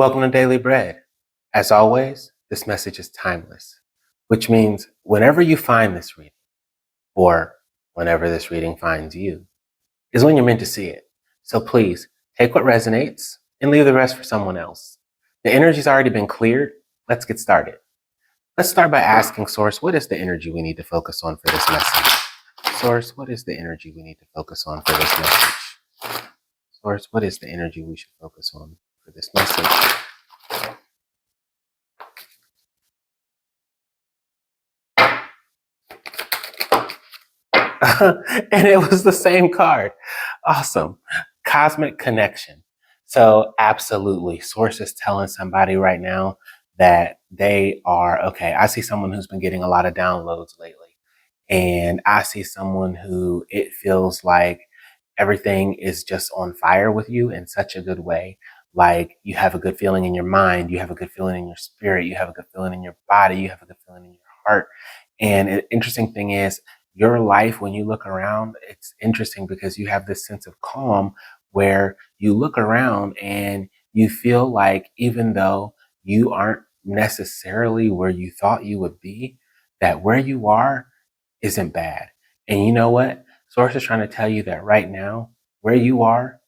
Welcome to Daily Bread. As always, this message is timeless, which means whenever you find this reading, or whenever this reading finds you, is when you're meant to see it. So please take what resonates and leave the rest for someone else. The energy's already been cleared. Let's get started. Let's start by asking Source, what is the energy we need to focus on for this message? Source, what is the energy we need to focus on for this message? Source, what is the energy we should focus on for this message? And it was the same card. Awesome. Cosmic connection. So absolutely, Source is telling somebody right now that they are, okay, I see someone who's been getting a lot of downloads lately. And I see someone who it feels like everything is just on fire with you in such a good way. Like you have a good feeling in your mind, you have a good feeling in your spirit, you have a good feeling in your body, you have a good feeling in your heart. And an interesting thing is, your life, when you look around, it's interesting because you have this sense of calm where you look around and you feel like even though you aren't necessarily where you thought you would be, that where you are isn't bad. And you know what? Source is trying to tell you that right now, where you are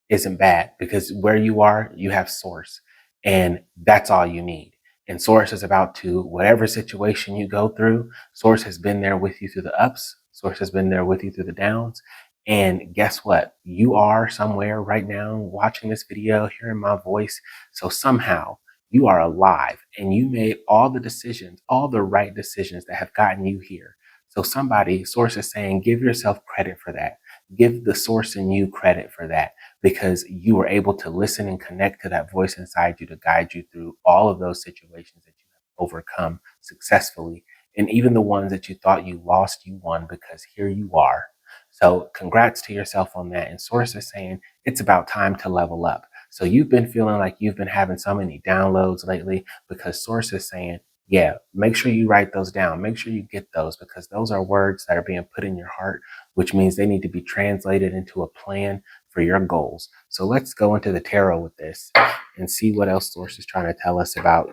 isn't bad because where you are, you have Source, and that's all you need. And Source is about to, whatever situation you go through, Source has been there with you through the ups. Source has been there with you through the downs. And guess what? You are somewhere right now watching this video, hearing my voice. So somehow you are alive and you made all the decisions, all the right decisions that have gotten you here. So somebody, Source is saying, give yourself credit for that. Give the Source in you credit for that, because you were able to listen and connect to that voice inside you to guide you through all of those situations that you have overcome successfully. And even the ones that you thought you lost, you won, because here you are. So congrats to yourself on that. And Source is saying it's about time to level up. So you've been feeling like you've been having so many downloads lately because Source is saying, yeah, make sure you write those down. Make sure you get those, because those are words that are being put in your heart, which means they need to be translated into a plan for your goals. So let's go into the tarot with this and see what else Source is trying to tell us about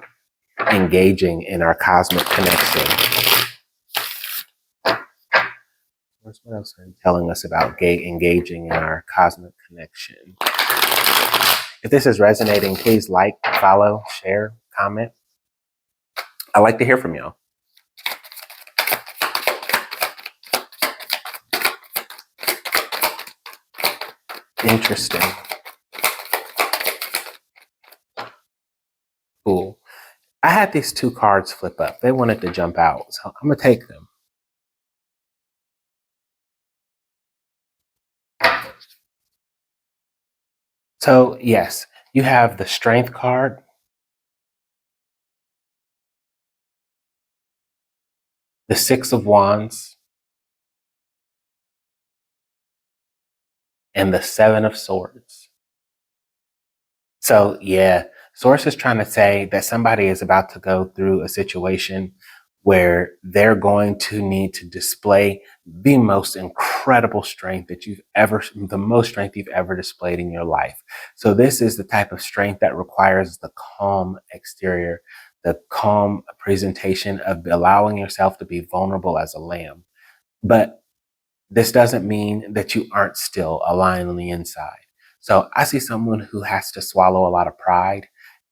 engaging in our cosmic connection. What else are you telling us about engaging in our cosmic connection? If this is resonating, please like, follow, share, comment. I'd like to hear from y'all. Interesting. Cool. I had these two cards flip up. They wanted to jump out, so I'm going to take them. So, yes, you have the Strength card, the Six of Wands, and the Seven of Swords. So, yeah, Source is trying to say that somebody is about to go through a situation where they're going to need to display the most incredible strength that the most strength you've ever displayed in your life. So this is the type of strength that requires the calm exterior, the calm presentation of allowing yourself to be vulnerable as a lamb. But this doesn't mean that you aren't still a lion on the inside. So I see someone who has to swallow a lot of pride,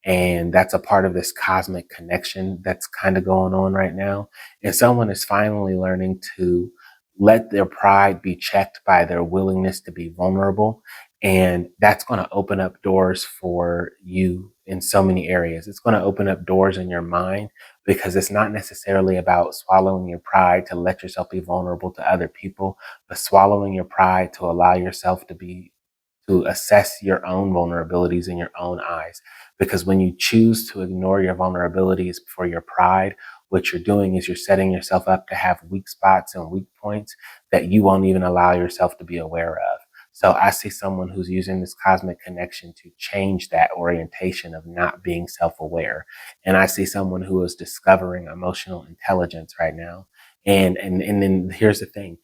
and that's a part of this cosmic connection that's kind of going on right now. And someone is finally learning to let their pride be checked by their willingness to be vulnerable. And that's going to open up doors for you in so many areas. It's going to open up doors in your mind, because it's not necessarily about swallowing your pride to let yourself be vulnerable to other people, but swallowing your pride to allow yourself to assess your own vulnerabilities in your own eyes. Because when you choose to ignore your vulnerabilities for your pride, what you're doing is you're setting yourself up to have weak spots and weak points that you won't even allow yourself to be aware of. So I see someone who's using this cosmic connection to change that orientation of not being self-aware. And I see someone who is discovering emotional intelligence right now. And then here's the thing.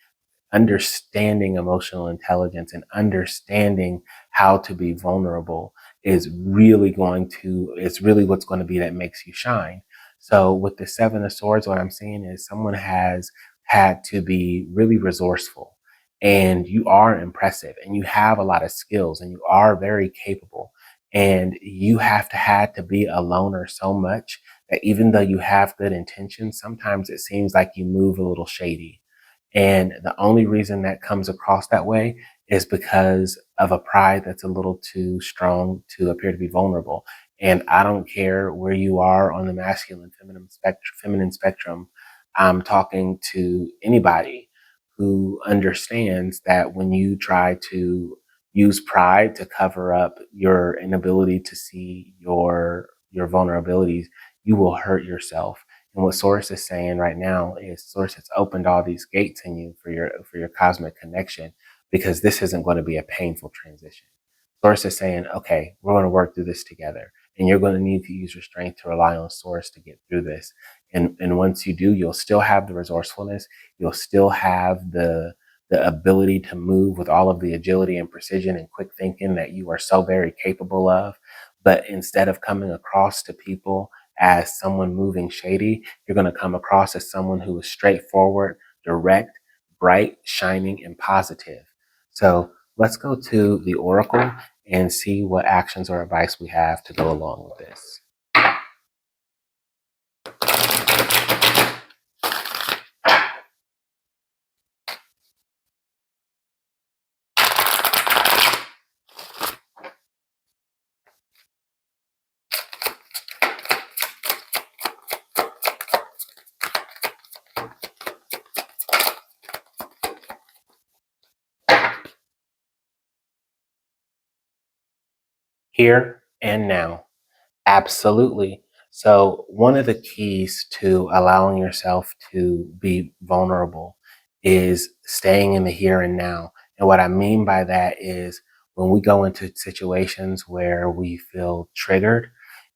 Understanding emotional intelligence and understanding how to be vulnerable is really what's going to be that makes you shine. So with the Seven of Swords, what I'm seeing is someone has had to be really resourceful, and you are impressive, and you have a lot of skills, and you are very capable, and you have had to be a loner so much that even though you have good intentions, sometimes it seems like you move a little shady. And the only reason that comes across that way is because of a pride that's a little too strong to appear to be vulnerable. And I don't care where you are on the masculine, feminine spectrum. I'm talking to anybody who understands that when you try to use pride to cover up your inability to see your vulnerabilities, you will hurt yourself. And what Source is saying right now is Source has opened all these gates in you for your cosmic connection, because this isn't going to be a painful transition. Source is saying, okay, we're going to work through this together. And you're going to need to use your strength to rely on Source to get through this. And once you do, you'll still have the resourcefulness. You'll still have the ability to move with all of the agility and precision and quick thinking that you are so very capable of. But instead of coming across to people as someone moving shady, you're going to come across as someone who is straightforward, direct, bright, shining, and positive. So let's go to the Oracle and see what actions or advice we have to go along with this. Here and now. Absolutely. So one of the keys to allowing yourself to be vulnerable is staying in the here and now. And what I mean by that is when we go into situations where we feel triggered,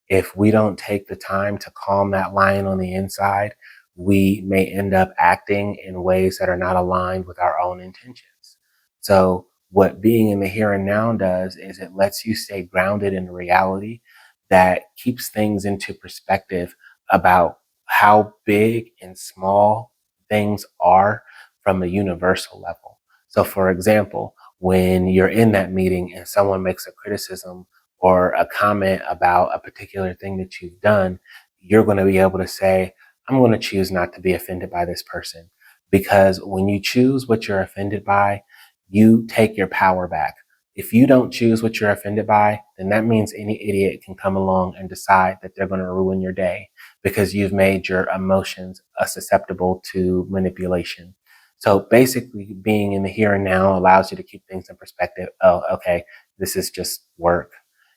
if we don't take the time to calm that lion on the inside, we may end up acting in ways that are not aligned with our own intentions. So what being in the here and now does is it lets you stay grounded in reality, that keeps things into perspective about how big and small things are from a universal level. So for example, when you're in that meeting and someone makes a criticism or a comment about a particular thing that you've done, you're going to be able to say, I'm going to choose not to be offended by this person. Because when you choose what you're offended by, you take your power back. If you don't choose what you're offended by, then that means any idiot can come along and decide that they're going to ruin your day because you've made your emotions susceptible to manipulation. So basically, being in the here and now allows you to keep things in perspective. Oh, okay, this is just work.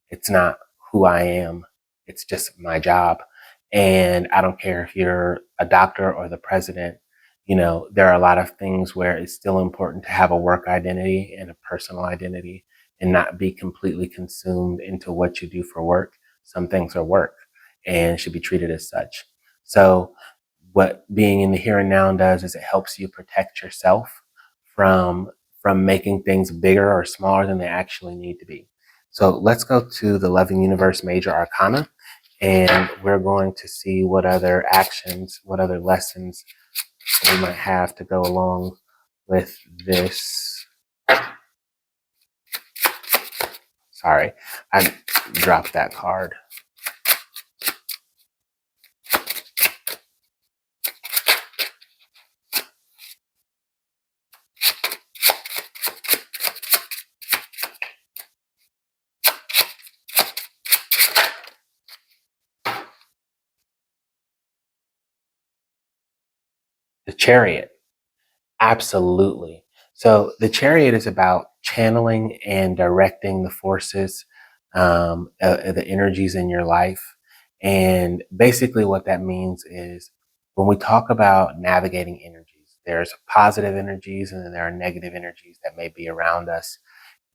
It's not who I am. It's just my job. And I don't care if you're a doctor or the president. You know, there are a lot of things where it's still important to have a work identity and a personal identity and not be completely consumed into what you do for work. Some things are work and should be treated as such. So what being in the here and now does is it helps you protect yourself from making things bigger or smaller than they actually need to be. So let's go to the Loving Universe Major Arcana, and we're going to see what other actions, what other lessons we might have to go along with this. Sorry, I dropped that card. The Chariot. Absolutely. So the Chariot is about channeling and directing the forces, the energies in your life. And basically what that means is when we talk about navigating energies, there's positive energies and then there are negative energies that may be around us.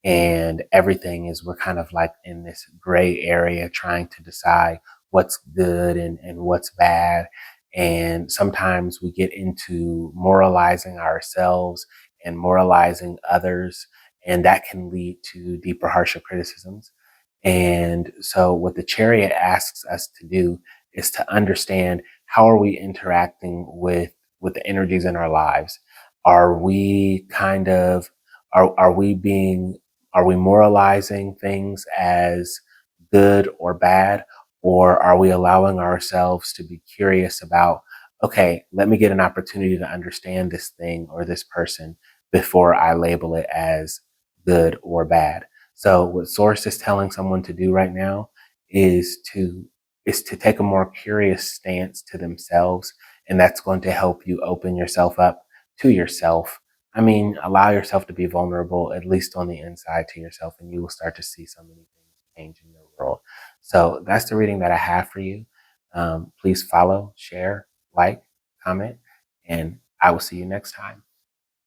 And everything is, we're kind of like in this gray area trying to decide what's good and what's bad. And sometimes we get into moralizing ourselves and moralizing others, and that can lead to deeper, harsher criticisms. And so what the chariot asks us to do is to understand, how are we interacting with the energies in our lives? Are we kind of, are we being, are we moralizing things as good or bad? Or are we allowing ourselves to be curious about, okay, let me get an opportunity to understand this thing or this person before I label it as good or bad? So what Source is telling someone to do right now is to take a more curious stance to themselves, and that's going to help you open yourself up to yourself. I mean, allow yourself to be vulnerable, at least on the inside, to yourself, and you will start to see so many things change in your world. So that's the reading that I have for you. Please follow, share, like, comment, and I will see you next time.